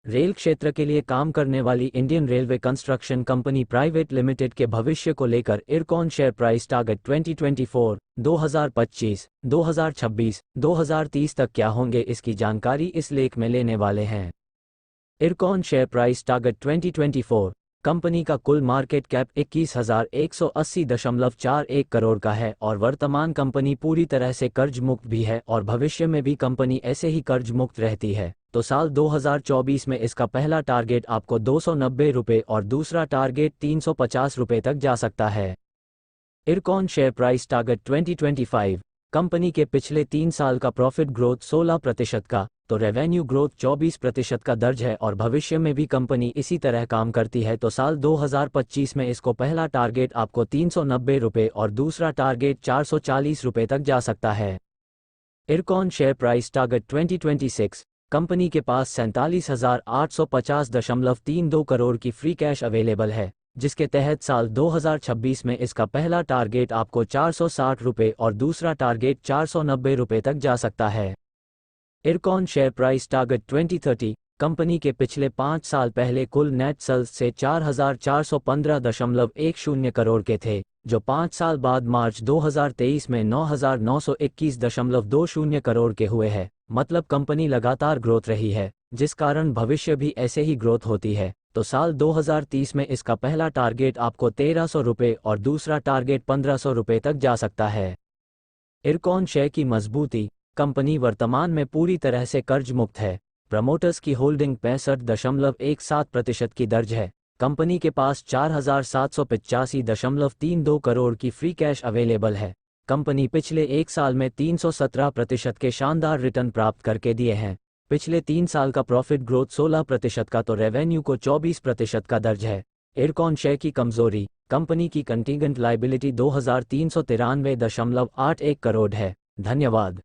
Rail क्षेत्र के लिए काम करने वाली Indian railway construction company private limited के भविष्य को लेकर इरकॉन शेयर प्राइस टारगेट 2024, 2025, 2026, 2030 तक क्या होंगे, इसकी जानकारी इस लेख में लेने वाले हैं। IRCON share price target 2024। Company का कुल मार्केट कैप 21,180.41 करोड़ का है और वर्तमान कंपनी पूरी तरह से कर्ज मुक्त भी है और भविष्य में भी कंपनी ऐसे ही कर्ज मुक्त रहती है, तो साल 2024 में इसका पहला टारगेट आपको 290 रुपये और दूसरा टारगेट 350 रुपये तक जा सकता है। IRCON share price target 2025। Company के पिछले 3 साल का प्रॉफिट ग्रोथ 16% का, तो रेवेन्यू ग्रोथ 24% का दर्ज है और भविष्य में भी कंपनी इसी तरह काम करती है, तो साल 2025 में इसको पहला टारगेट आपको 390 रुपये और दूसरा टारगेट 440 रुपये तक जा सकता है। IRCON share price target 2026। Company के पास 47,850.32 करोड़ की फ्री कैश अवेलेबल है, जिसके तहत साल 2026 में इसका पहला टारगेट आपको 460 रुपये और दूसरा टारगेट 490 रुपये तक जा सकता है। IRCON share price target 2030। Company के पिछले 5 साल पहले कुल नेट सेल्स से 4,415.10 करोड़ के थे, जो 5 साल बाद मार्च 2023 में 9,921.20 करोड़ के हुए हैं। मतलब कंपनी लगातार ग्रोथ रही है, जिस कारण भविष्य भी ऐसे ही ग्रोथ होती है, तो साल 2030 में इसका पहला टारगेट आपको 1300 रुपये और दूसरा टारगेट 1500 रुपये तक जा सकता है। इरकॉन शेयर की मजबूती। कंपनी वर्तमान में पूरी तरह से कर्ज मुक्त है। प्रमोटर्स की होल्डिंग 65.17% की दर्ज है। कंपनी के पास 4,785.32 करोड़ की फ्री कैश अवेलेबल है। कंपनी पिछले 1 साल में 317% के शानदार रिटर्न प्राप्त करके दिए हैं। पिछले 3 साल का प्रॉफिट ग्रोथ 16% का, तो रेवेन्यू को 24% का दर्ज है। इरकॉन शेयर की कमजोरी। कंपनी की कंटीजेंट लायबिलिटी 2,393.81 करोड़ है। धन्यवाद।